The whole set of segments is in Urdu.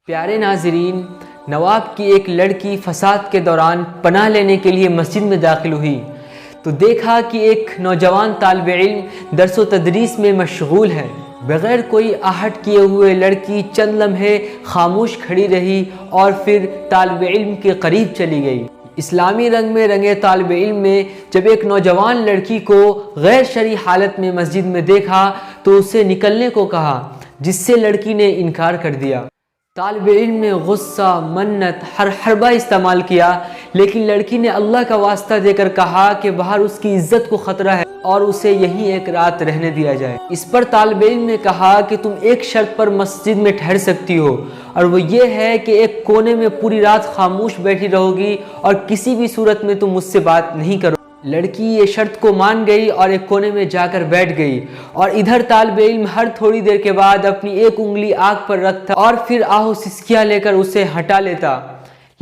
پیارے ناظرین، نواب کی ایک لڑکی فساد کے دوران پناہ لینے کے لیے مسجد میں داخل ہوئی تو دیکھا کہ ایک نوجوان طالب علم درس و تدریس میں مشغول ہے۔ بغیر کوئی آہٹ کیے ہوئے لڑکی چند لمحے خاموش کھڑی رہی اور پھر طالب علم کے قریب چلی گئی۔ اسلامی رنگ میں رنگے طالب علم نے جب ایک نوجوان لڑکی کو غیر شرعی حالت میں مسجد میں دیکھا تو اسے نکلنے کو کہا، جس سے لڑکی نے انکار کر دیا۔ طالب علم نے غصہ، منت، حربہ استعمال کیا، لیکن لڑکی نے اللہ کا واسطہ دے کر کہا کہ باہر اس کی عزت کو خطرہ ہے اور اسے یہیں ایک رات رہنے دیا جائے۔ اس پر طالب علم نے کہا کہ تم ایک شرط پر مسجد میں ٹھہر سکتی ہو، اور وہ یہ ہے کہ ایک کونے میں پوری رات خاموش بیٹھی رہو گی اور کسی بھی صورت میں تم مجھ سے بات نہیں کرو۔ لڑکی یہ شرط کو مان گئی اور ایک کونے میں جا کر بیٹھ گئی، اور ادھر طالب علم ہر تھوڑی دیر کے بعد اپنی ایک انگلی آنکھ پر رکھتا اور پھر آہو سسکیاں لے کر اسے ہٹا لیتا۔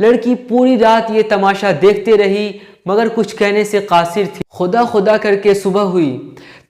لڑکی پوری رات یہ تماشا دیکھتے رہی مگر کچھ کہنے سے قاصر تھی۔ خدا خدا کر کے صبح ہوئی۔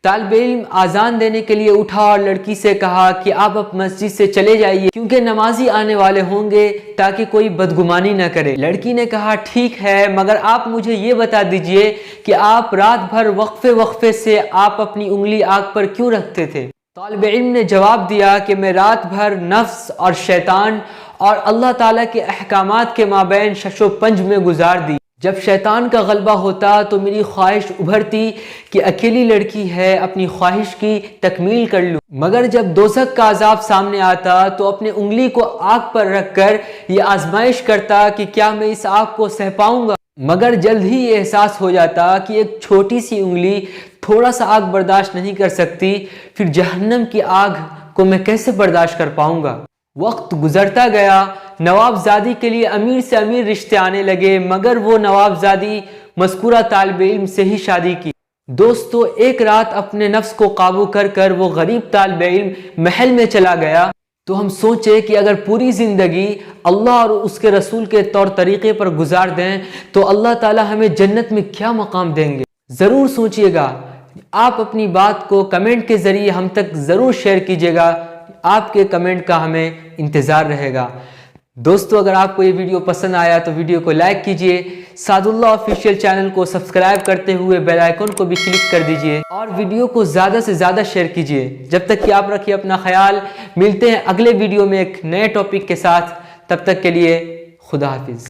طالب علم آذان دینے کے لیے اٹھا اور لڑکی سے کہا کہ آپ اب مسجد سے چلے جائیے کیونکہ نمازی آنے والے ہوں گے تاکہ کوئی بدگمانی نہ کرے۔ لڑکی نے کہا ٹھیک ہے، مگر آپ مجھے یہ بتا دیجئے کہ آپ رات بھر وقفے سے آپ اپنی انگلی آنکھ پر کیوں رکھتے تھے؟ طالب علم نے جواب دیا کہ میں رات بھر نفس اور شیطان اور اللہ تعالیٰ کے احکامات کے مابین شش و پنج میں گزار دی۔ جب شیطان کا غلبہ ہوتا تو میری خواہش ابھرتی کہ اکیلی لڑکی ہے، اپنی خواہش کی تکمیل کر لوں، مگر جب دوزخ کا عذاب سامنے آتا تو اپنے انگلی کو آگ پر رکھ کر یہ آزمائش کرتا کہ کیا میں اس آگ کو سہ پاؤں گا، مگر جلد ہی یہ احساس ہو جاتا کہ ایک چھوٹی سی انگلی تھوڑا سا آگ برداشت نہیں کر سکتی، پھر جہنم کی آگ کو میں کیسے برداشت کر پاؤں گا۔ وقت گزرتا گیا، نوابزادی کے لیے امیر سے امیر رشتے آنے لگے، مگر وہ نوابزادی مذکورہ طالب علم سے ہی شادی کی۔ دوستو، ایک رات اپنے نفس کو قابو کر وہ غریب طالب علم محل میں چلا گیا تو ہم سوچے کہ اگر پوری زندگی اللہ اور اس کے رسول کے طور طریقے پر گزار دیں تو اللہ تعالی ہمیں جنت میں کیا مقام دیں گے۔ ضرور سوچئے گا۔ آپ اپنی بات کو کمنٹ کے ذریعے ہم تک ضرور شیئر کیجئے گا، آپ کے کمنٹ کا ہمیں انتظار رہے گا۔ دوستو، اگر آپ کو یہ ویڈیو پسند آیا تو ویڈیو کو لائک کیجئے، سعد اللہ آفیشیل چینل کو سبسکرائب کرتے ہوئے بیل آئیکن کو بھی کلک کر دیجئے اور ویڈیو کو زیادہ سے زیادہ شیئر کیجئے۔ جب تک کہ آپ رکھیے اپنا خیال، ملتے ہیں اگلے ویڈیو میں ایک نئے ٹاپک کے ساتھ، تب تک کے لیے خدا حافظ۔